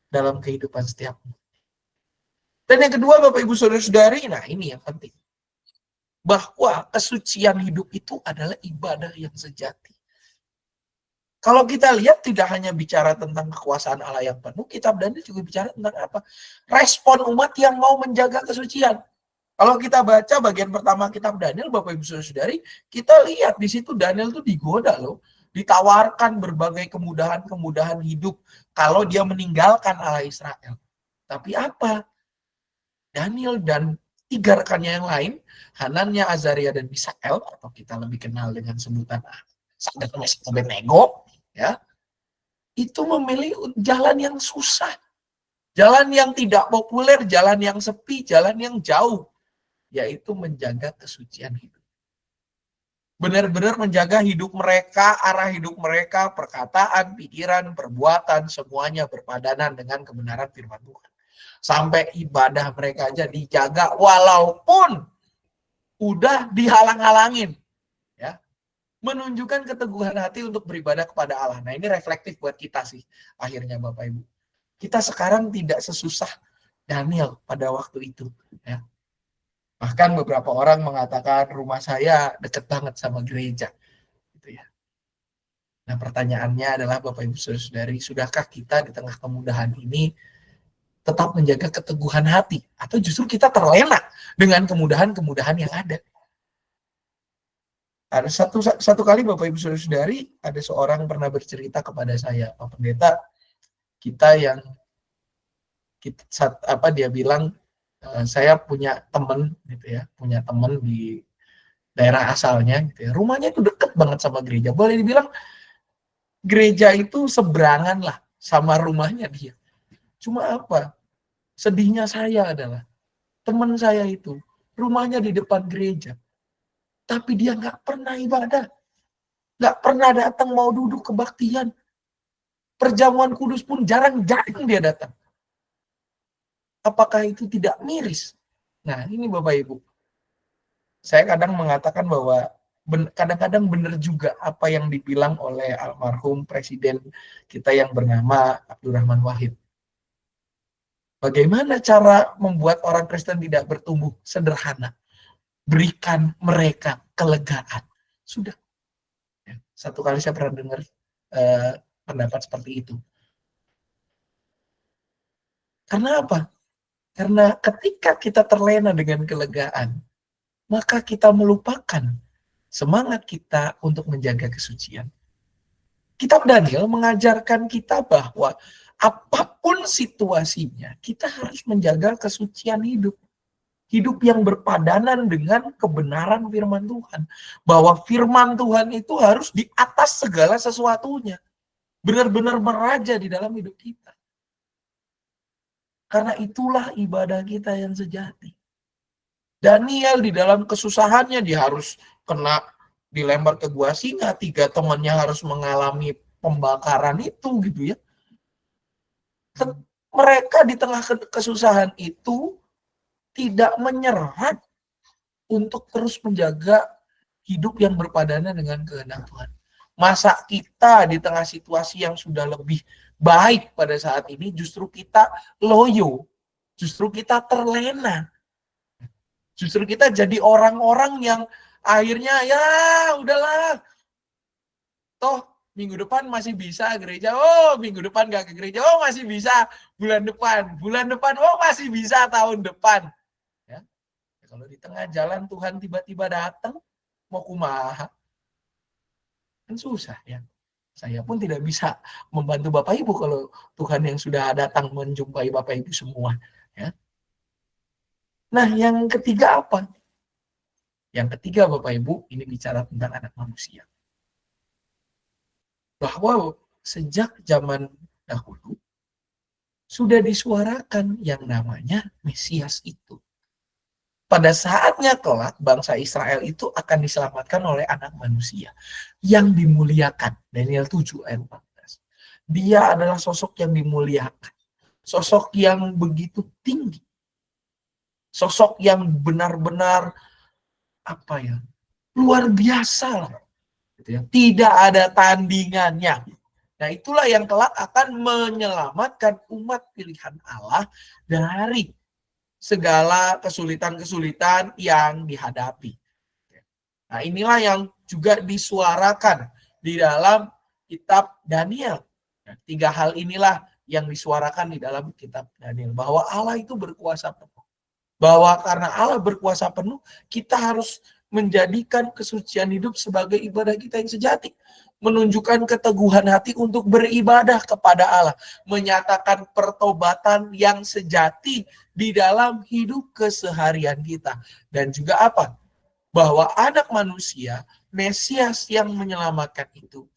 dalam kehidupan setiap orang. Dan yang kedua Bapak Ibu Saudara-saudari, nah ini yang penting. Bahwa kesucian hidup itu adalah ibadah yang sejati. Kalau kita lihat tidak hanya bicara tentang kekuasaan Allah yang penuh, kitab Daniel juga bicara tentang apa? Respon umat yang mau menjaga kesucian. Kalau kita baca bagian pertama kitab Daniel, Bapak Ibu Saudara-saudari, kita lihat di situ Daniel tuh digoda loh, ditawarkan berbagai kemudahan-kemudahan hidup kalau dia meninggalkan Allah Israel. Tapi apa? Daniel dan 3 rekannya yang lain, Hanania, Azaria, dan Misael, atau kita lebih kenal dengan sebutan Sadrak, Mesak, Abednego, ya, itu memilih jalan yang susah, jalan yang tidak populer, jalan yang sepi, jalan yang jauh, yaitu menjaga kesucian hidup. Benar-benar menjaga hidup mereka, arah hidup mereka, perkataan, pikiran, perbuatan, semuanya berpadanan dengan kebenaran firman Tuhan. Sampai ibadah mereka aja dijaga walaupun udah dihalang-halangin, ya, menunjukkan keteguhan hati untuk beribadah kepada Allah. Nah, ini reflektif buat kita sih akhirnya Bapak Ibu. Kita sekarang tidak sesusah Daniel pada waktu itu, ya. Bahkan beberapa orang mengatakan rumah saya dekat banget sama gereja, gitu ya. Nah, pertanyaannya adalah Bapak Ibu Saudari, sudahkah kita di tengah kemudahan ini tetap menjaga keteguhan hati, atau justru kita terlena dengan kemudahan-kemudahan yang ada? Ada satu kali Bapak Ibu Saudari, ada seorang pernah bercerita kepada saya, Pak Pendeta, dia bilang, saya punya teman gitu ya, punya teman di daerah asalnya gitu ya, rumahnya itu deket banget sama gereja, boleh dibilang gereja itu seberangan lah sama rumahnya dia. Cuma apa? Sedihnya saya adalah teman saya itu rumahnya di depan gereja, tapi dia nggak pernah ibadah, nggak pernah datang mau duduk kebaktian. Perjamuan kudus pun jarang-jarang dia datang. Apakah itu tidak miris? Nah, ini Bapak Ibu. Saya kadang mengatakan bahwa kadang-kadang benar juga apa yang dibilang oleh almarhum presiden kita yang bernama Abdurrahman Wahid. Bagaimana cara membuat orang Kristen tidak bertumbuh? Sederhana. Berikan mereka kelegaan. Sudah. Satu kali saya pernah dengar pendapat seperti itu. Karena apa? Karena ketika kita terlena dengan kelegaan, maka kita melupakan semangat kita untuk menjaga kesucian. Kitab Daniel mengajarkan kita bahwa apapun situasinya, kita harus menjaga kesucian hidup. Hidup yang berpadanan dengan kebenaran firman Tuhan. Bahwa firman Tuhan itu harus di atas segala sesuatunya. Benar-benar meraja di dalam hidup kita. Karena itulah ibadah kita yang sejati. Daniel di dalam kesusahannya, dia harus kena dilempar ke gua singa, 3 temannya harus mengalami pembakaran itu gitu ya. Mereka di tengah kesusahan itu tidak menyerah untuk terus menjaga hidup yang berpadanan dengan kehendak Tuhan. Masa kita di tengah situasi yang sudah lebih baik pada saat ini justru kita loyo, justru kita terlena, justru kita jadi orang-orang yang akhirnya ya udahlah, toh minggu depan masih bisa gereja, oh minggu depan gak ke gereja, oh masih bisa bulan depan, oh masih bisa tahun depan. Ya, kalau di tengah jalan Tuhan tiba-tiba datang, mau kumaha, kan susah ya. Saya pun tidak bisa membantu Bapak Ibu kalau Tuhan yang sudah datang menjumpai Bapak Ibu semua. Ya. Nah, yang ketiga apa? Yang ketiga Bapak Ibu, ini bicara tentang anak manusia. Bahwa sejak zaman dahulu, sudah disuarakan yang namanya Mesias itu. Pada saatnya kelak, bangsa Israel itu akan diselamatkan oleh anak manusia yang dimuliakan. Daniel 7 ayat 14. Dia adalah sosok yang dimuliakan. Sosok yang begitu tinggi. Sosok yang benar-benar luar biasa lah. Gitu ya. Tidak ada tandingannya. Nah, itulah yang kelak akan menyelamatkan umat pilihan Allah dari segala kesulitan-kesulitan yang dihadapi. Nah, inilah yang juga disuarakan di dalam kitab Daniel. Nah, 3 hal inilah yang disuarakan di dalam kitab Daniel. Bahwa Allah itu berkuasa penuh. Bahwa karena Allah berkuasa penuh, kita harus menjadikan kesucian hidup sebagai ibadah kita yang sejati. Menunjukkan keteguhan hati untuk beribadah kepada Allah. Menyatakan pertobatan yang sejati di dalam hidup keseharian kita. Dan juga apa? Bahwa anak manusia, Mesias yang menyelamatkan itu,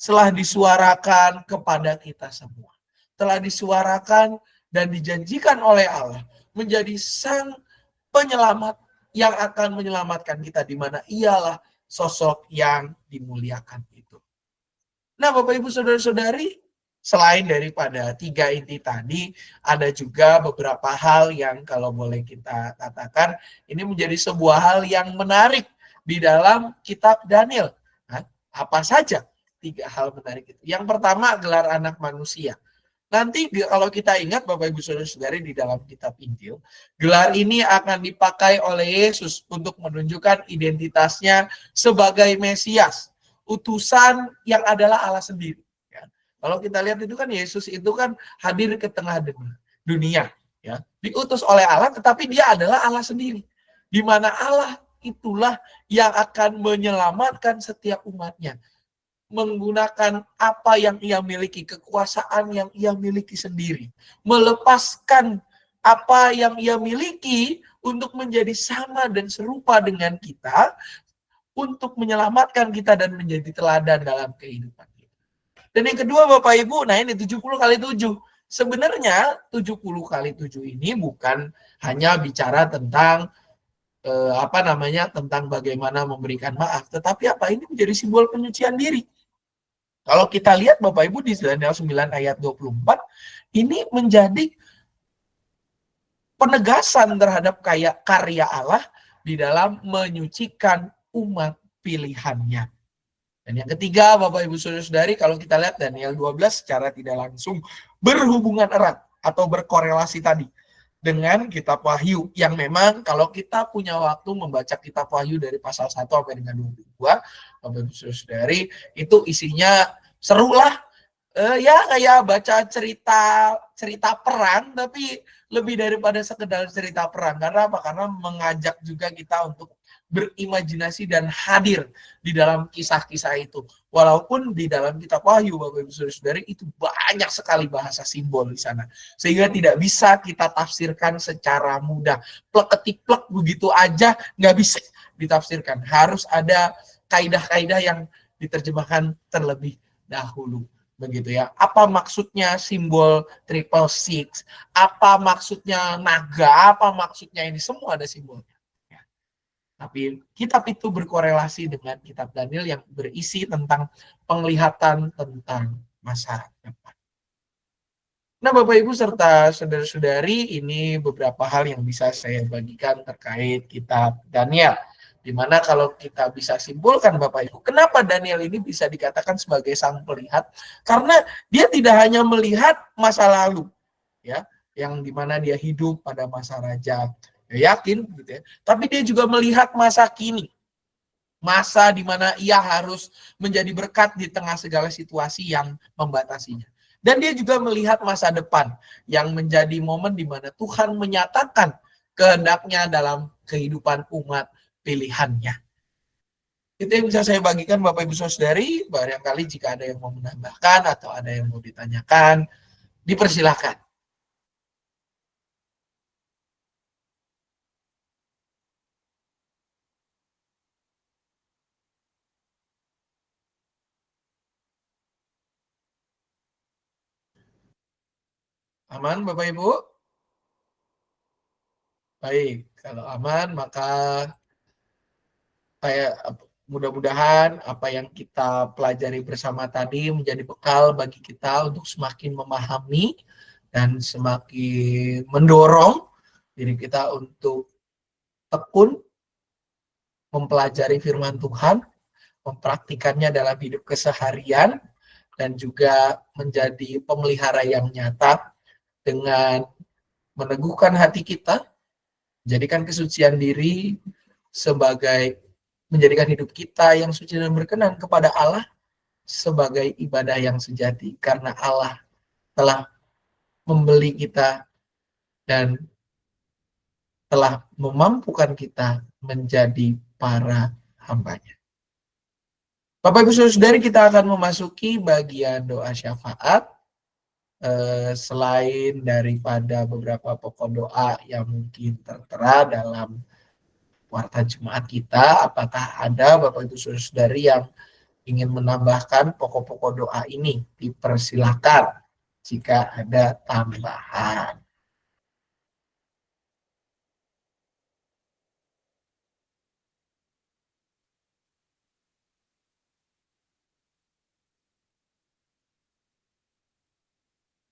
telah disuarakan kepada kita semua. Telah disuarakan dan dijanjikan oleh Allah menjadi sang penyelamat yang akan menyelamatkan kita, di mana ialah sosok yang dimuliakan itu. Nah, Bapak Ibu Saudara-saudari, selain daripada 3 inti tadi, ada juga beberapa hal yang kalau boleh kita katakan, ini menjadi sebuah hal yang menarik di dalam kitab Daniel. Nah, apa saja 3 hal menarik itu? Yang pertama, gelar anak manusia. Nanti kalau kita ingat Bapak Ibu Saudara-saudari di dalam kitab Injil, gelar ini akan dipakai oleh Yesus untuk menunjukkan identitasnya sebagai Mesias, utusan yang adalah Allah sendiri. Ya. Kalau kita lihat itu kan Yesus itu kan hadir ke tengah dunia, ya, diutus oleh Allah, tetapi dia adalah Allah sendiri, di mana Allah itulah yang akan menyelamatkan setiap umatnya, menggunakan apa yang ia miliki, kekuasaan yang ia miliki sendiri, melepaskan apa yang ia miliki untuk menjadi sama dan serupa dengan kita, untuk menyelamatkan kita dan menjadi teladan dalam kehidupan kita. Dan yang kedua Bapak Ibu, nah ini 70 kali 7. Sebenarnya 70 kali 7 ini bukan hanya bicara tentang tentang bagaimana memberikan maaf, tetapi apa, ini menjadi simbol penyucian diri. Kalau kita lihat Bapak Ibu di Daniel 9 ayat 24, ini menjadi penegasan terhadap karya Allah di dalam menyucikan umat pilihannya. Dan yang ketiga Bapak Ibu Saudara-saudari, kalau kita lihat Daniel 12 secara tidak langsung berhubungan erat atau berkorelasi tadi dengan kitab Wahyu, yang memang kalau kita punya waktu membaca kitab Wahyu dari pasal 1 sampai dengan 22, Bapak Ibu Saudara-saudari, itu isinya seru lah. Ya kayak baca cerita perang, tapi lebih daripada sekedar cerita perang. Karena apa? Karena mengajak juga kita untuk berimajinasi dan hadir di dalam kisah-kisah itu. Walaupun di dalam kitab Wahyu, Bapak Ibu Saudara-saudari, itu banyak sekali bahasa simbol di sana, sehingga tidak bisa kita tafsirkan secara mudah. Plek-ketik-plek begitu aja nggak bisa ditafsirkan. Harus ada kaidah-kaidah yang diterjemahkan terlebih dahulu. Begitu ya. Apa maksudnya simbol 666? Apa maksudnya naga? Apa maksudnya ini? Semua ada simbolnya. Tapi kitab itu berkorelasi dengan kitab Daniel yang berisi tentang penglihatan tentang masa depan. Nah, Bapak Ibu serta saudara-saudari, ini beberapa hal yang bisa saya bagikan terkait kitab Daniel. Dimana kalau kita bisa simpulkan Bapak Ibu, kenapa Daniel ini bisa dikatakan sebagai sang pelihat? Karena dia tidak hanya melihat masa lalu, ya, yang dimana dia hidup pada masa Raja Yakin, gitu ya. Tapi dia juga melihat masa kini, masa di mana ia harus menjadi berkat di tengah segala situasi yang membatasinya. Dan dia juga melihat masa depan yang menjadi momen di mana Tuhan menyatakan kehendaknya dalam kehidupan umat pilihannya. Itu yang bisa saya bagikan Bapak Ibu Saudari. Barangkali jika ada yang mau menambahkan atau ada yang mau ditanyakan, dipersilahkan. Aman Bapak Ibu? Baik, kalau aman maka mudah-mudahan apa yang kita pelajari bersama tadi menjadi bekal bagi kita untuk semakin memahami dan semakin mendorong diri kita untuk tekun mempelajari firman Tuhan, mempraktikannya dalam hidup keseharian, dan juga menjadi pemelihara yang nyata dengan meneguhkan hati kita, menjadikan kesucian diri sebagai menjadikan hidup kita yang suci dan berkenan kepada Allah sebagai ibadah yang sejati, karena Allah telah membeli kita dan telah memampukan kita menjadi para hambanya. Bapak Ibu Saudari, kita akan memasuki bagian doa syafaat. Selain daripada beberapa pokok doa yang mungkin tertera dalam warta jemaat kita, apakah ada Bapak Ibu Saudari yang ingin menambahkan pokok-pokok doa ini? Dipersilakan jika ada tambahan.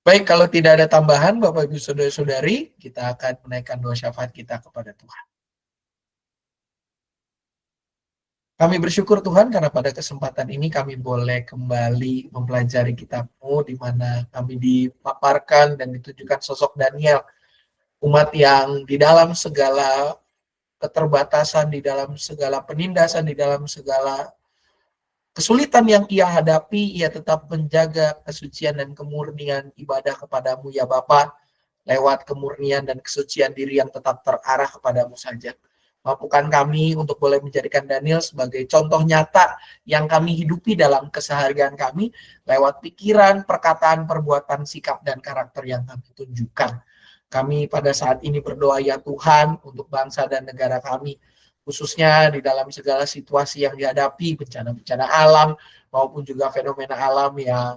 Baik, kalau tidak ada tambahan, Bapak Ibu Saudara-saudari, kita akan menaikkan doa syafaat kita kepada Tuhan. Kami bersyukur Tuhan karena pada kesempatan ini kami boleh kembali mempelajari kitab-Mu, di mana kami dipaparkan dan ditunjukkan sosok Daniel, umat yang di dalam segala keterbatasan, di dalam segala penindasan, di dalam segala kesulitan yang ia hadapi, ia tetap menjaga kesucian dan kemurnian ibadah kepadamu ya Bapa, lewat kemurnian dan kesucian diri yang tetap terarah kepadamu saja. Mampukan kami untuk boleh menjadikan Daniel sebagai contoh nyata yang kami hidupi dalam keseharian kami, lewat pikiran, perkataan, perbuatan, sikap, dan karakter yang kami tunjukkan. Kami pada saat ini berdoa ya Tuhan untuk bangsa dan negara kami, khususnya di dalam segala situasi yang dihadapi, bencana-bencana alam maupun juga fenomena alam yang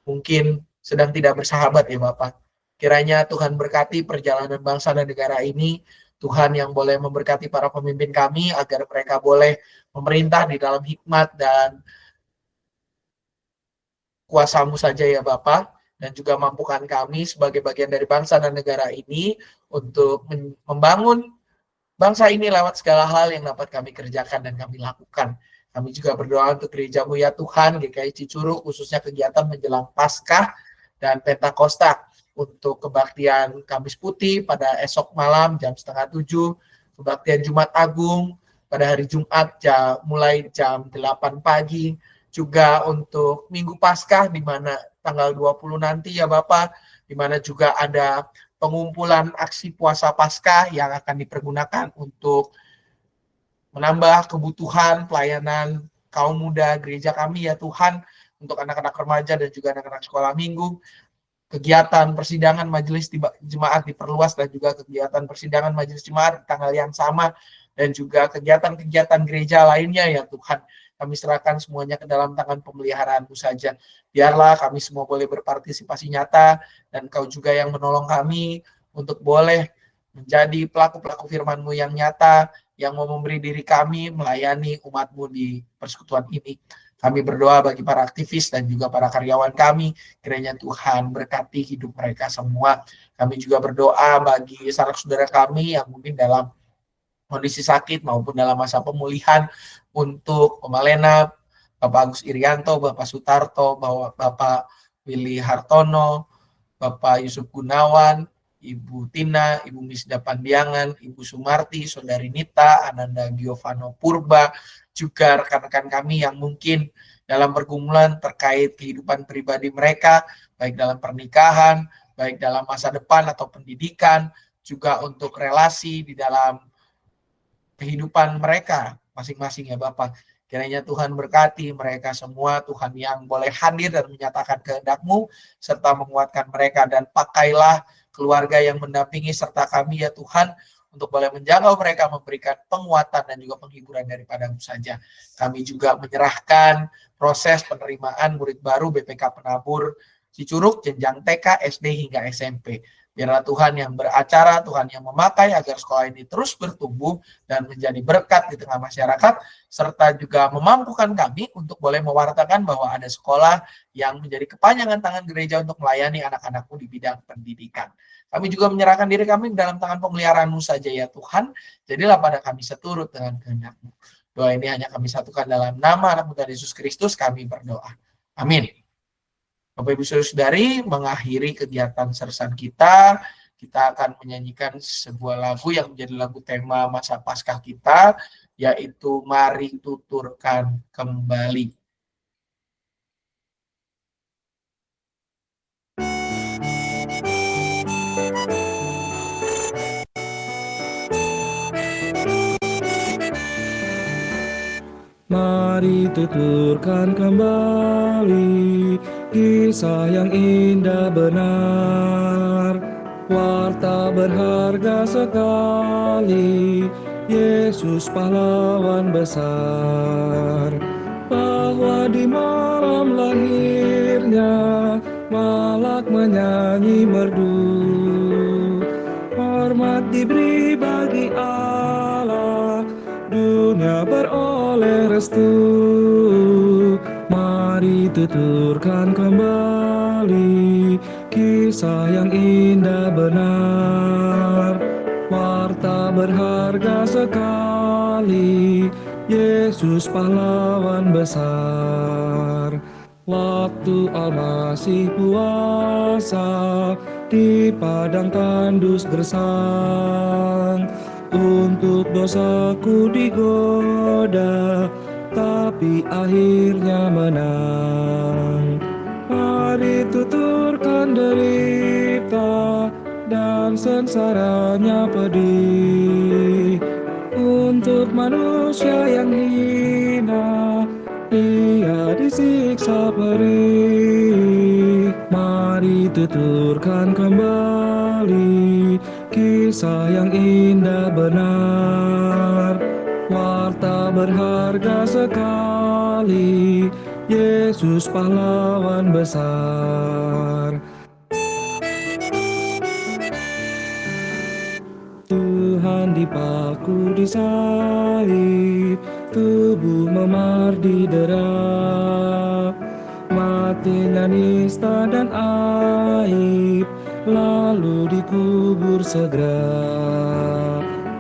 mungkin sedang tidak bersahabat ya Bapak. Kiranya Tuhan berkati perjalanan bangsa dan negara ini, Tuhan yang boleh memberkati para pemimpin kami agar mereka boleh memerintah di dalam hikmat dan kuasa-Mu saja ya Bapak, dan juga mampukan kami sebagai bagian dari bangsa dan negara ini untuk membangun bangsa ini lewat segala hal yang dapat kami kerjakan dan kami lakukan. Kami juga berdoa untuk gereja-Mu ya Tuhan, GKI Cicurug, khususnya kegiatan menjelang Paskah dan Pentakosta, untuk kebaktian Kamis Putih pada esok malam jam 6:30, kebaktian Jumat Agung pada hari Jumat mulai jam 8 pagi, juga untuk Minggu Paskah di mana tanggal 20 nanti ya Bapak, di mana juga ada pengumpulan aksi puasa Paskah yang akan dipergunakan untuk menambah kebutuhan pelayanan kaum muda gereja kami ya Tuhan, untuk anak-anak remaja dan juga anak-anak sekolah minggu. Kegiatan persidangan majelis jemaat diperluas dan juga kegiatan persidangan majelis jemaat di tanggal yang sama, dan juga kegiatan-kegiatan gereja lainnya ya Tuhan. Kami serahkan semuanya ke dalam tangan pemeliharaan-Mu saja. Biarlah kami semua boleh berpartisipasi nyata, dan Kau juga yang menolong kami untuk boleh menjadi pelaku-pelaku firman-Mu yang nyata, yang mau memberi diri kami melayani umat-Mu di persekutuan ini. Kami berdoa bagi para aktivis dan juga para karyawan kami, kiranya Tuhan berkati hidup mereka semua. Kami juga berdoa bagi sanak saudara kami yang mungkin dalam kondisi sakit maupun dalam masa pemulihan, untuk Pemalena, Bapak Agus Irianto, Bapak Sutarto, Bapak Willy Hartono, Bapak Yusuf Gunawan, Ibu Tina, Ibu Misda Pandiangan, Ibu Sumarti, Saudari Nita, Ananda Giovanno Purba, juga rekan-rekan kami yang mungkin dalam pergumulan terkait kehidupan pribadi mereka, baik dalam pernikahan, baik dalam masa depan atau pendidikan, juga untuk relasi di dalam kehidupan mereka masing-masing ya Bapak. Kiranya Tuhan berkati mereka semua, Tuhan yang boleh hadir dan menyatakan kehendak-Mu, serta menguatkan mereka, dan pakailah keluarga yang mendampingi serta kami ya Tuhan, untuk boleh menjaga mereka, memberikan penguatan dan juga penghiburan daripada-Mu saja. Kami juga menyerahkan proses penerimaan murid baru BPK Penabur Cicurug, jenjang TK, SD, hingga SMP. Biarlah Tuhan yang beracara, Tuhan yang memakai agar sekolah ini terus bertumbuh dan menjadi berkat di tengah masyarakat, serta juga memampukan kami untuk boleh mewartakan bahwa ada sekolah yang menjadi kepanjangan tangan gereja untuk melayani anak-anak-Mu di bidang pendidikan. Kami juga menyerahkan diri kami dalam tangan pemeliharaan-Mu saja ya Tuhan, jadilah pada kami seturut dengan kehendak-Mu. Doa ini hanya kami satukan dalam nama anak-Mu Tuhan Yesus Kristus, kami berdoa. Amin. Bapak Ibu Saudari, mengakhiri kegiatan sersan kita akan menyanyikan sebuah lagu yang menjadi lagu tema masa Paskah kita, yaitu Mari Tuturkan Kembali. Mari tuturkan kembali kisah yang indah benar, warta berharga sekali, Yesus pahlawan besar. Bahwa di malam lahirnya malak menyanyi merdu, hormat diberi bagi Allah, dunia beroleh restu. Mari tuturkan kembali kisah yang indah benar, warta berharga sekali, Yesus pahlawan besar. Waktu Al-Masih puasa di padang tandus gersang, untuk dosaku digoda, tapi akhirnya menang. Mari tuturkan derita dan sengsaranya pedih, untuk manusia yang hina, Ia disiksa perih. Mari tuturkan kembali kisah yang indah benar, warta berharga sekali, Yesus pahlawan besar. Tuhan dipaku di salib, tubuh memar didera, matinya nista dan aib, lalu dikubur segera.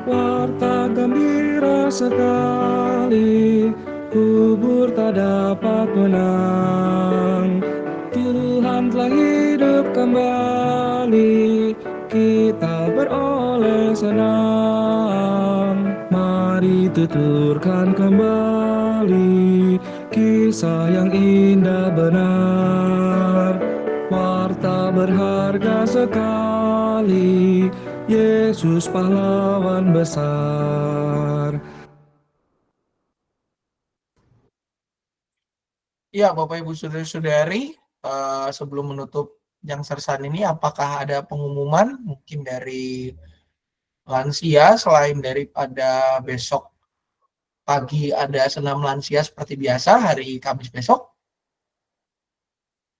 Warta gembira sekali, kubur tak dapat menang. Tuhan telah hidup kembali, kita beroleh senang. Mari tuturkan kembali kisah yang indah benar, warta berharga sekali, Yesus pahlawan besar. Ya, Bapak Ibu Saudari-saudari, sebelum menutup yang sersan ini, apakah ada pengumuman mungkin dari lansia selain daripada besok pagi ada senam lansia seperti biasa hari Kamis besok?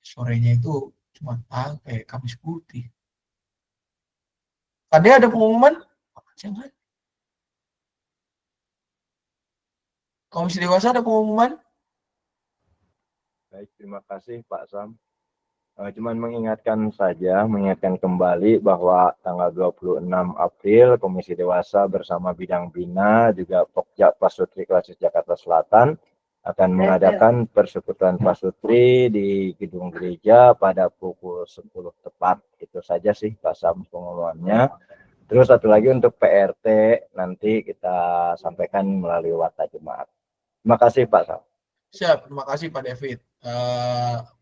Sorenya itu cuma kayak Kamis putih. Tadi ada pengumuman? Jangan. Komisi Dewasa ada pengumuman? Baik, terima kasih Pak Sam. Cuman mengingatkan kembali bahwa tanggal 26 April Komisi Dewasa bersama Bidang Bina juga Pokja Pasutri Klasis Jakarta Selatan akan mengadakan persekutuan pasutri di gedung gereja pada pukul 10 tepat. Itu saja sih Pak Sam pengumumannya. Terus satu lagi untuk PRT nanti kita sampaikan melalui Warta Jemaat. Terima kasih Pak Sam. Siap, terima kasih Pak David.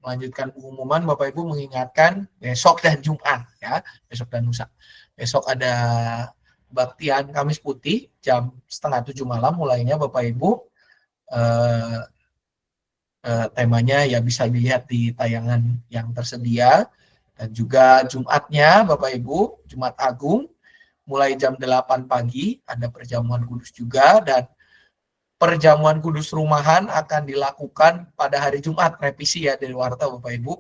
Melanjutkan pengumuman, Bapak Ibu mengingatkan besok dan Jumat ya, besok dan lusa. Besok ada kebaktian Kamis Putih jam 6:30 malam mulainya Bapak Ibu. Temanya ya bisa dilihat di tayangan yang tersedia, dan juga Jumatnya Bapak Ibu, Jumat Agung mulai jam 8 pagi ada perjamuan kudus juga, dan perjamuan kudus rumahan akan dilakukan pada hari Jumat, revisi ya dari Warta Bapak Ibu.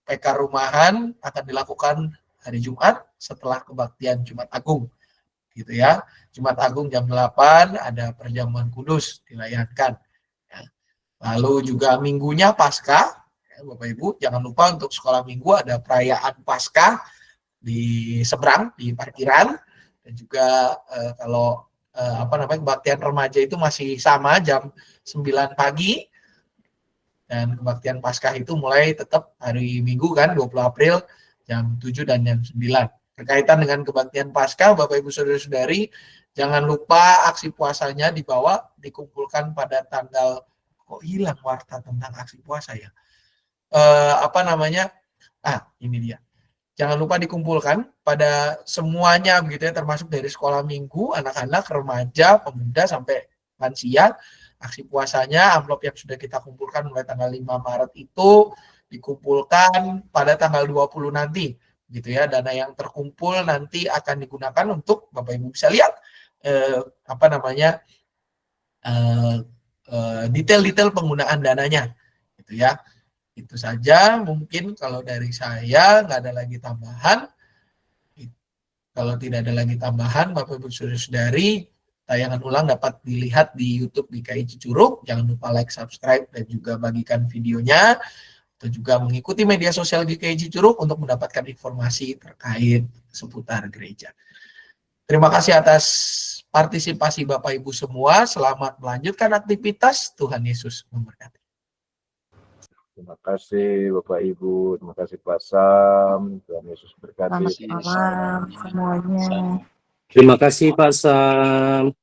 PK rumahan akan dilakukan hari Jumat setelah kebaktian Jumat Agung. Gitu ya. Jumat Agung jam 8 ada perjamuan kudus dilayankan. Ya. Lalu juga minggunya Paskah, ya, Bapak Ibu, jangan lupa untuk sekolah minggu ada perayaan Paskah di seberang di parkiran, dan juga kalau kebaktian remaja itu masih sama jam 9 pagi, dan kebaktian Paskah itu mulai tetap hari Minggu kan 20 April jam 7 dan jam 9. Berkaitan dengan kebaktian Paskah, Bapak Ibu Saudara-saudari, jangan lupa aksi puasanya dikumpulkan pada tanggal, kok hilang warta tentang aksi puasa ya? Ini dia. Jangan lupa dikumpulkan pada semuanya begitu ya, termasuk dari sekolah minggu, anak-anak, remaja, pemuda sampai lansia. Aksi puasanya, amplop yang sudah kita kumpulkan mulai tanggal 5 Maret itu dikumpulkan pada tanggal 20 nanti gitu ya. Dana yang terkumpul nanti akan digunakan untuk Bapak Ibu bisa lihat detail-detail penggunaan dananya gitu ya. Itu saja mungkin kalau dari saya, nggak ada lagi tambahan. Kalau tidak ada lagi tambahan, Bapak Ibu Saudara-saudari, tayangan ulang dapat dilihat di YouTube GKI Cicurug. Jangan lupa like, subscribe, dan juga bagikan videonya. Atau juga mengikuti media sosial GKI Cicurug untuk mendapatkan informasi terkait seputar gereja. Terima kasih atas partisipasi Bapak Ibu semua. Selamat melanjutkan aktivitas. Tuhan Yesus memberkati. Terima kasih Bapak Ibu, terima kasih Pak Sam, Tuhan Yesus berkati. Selamat malam semuanya. Terima kasih Pak Sam.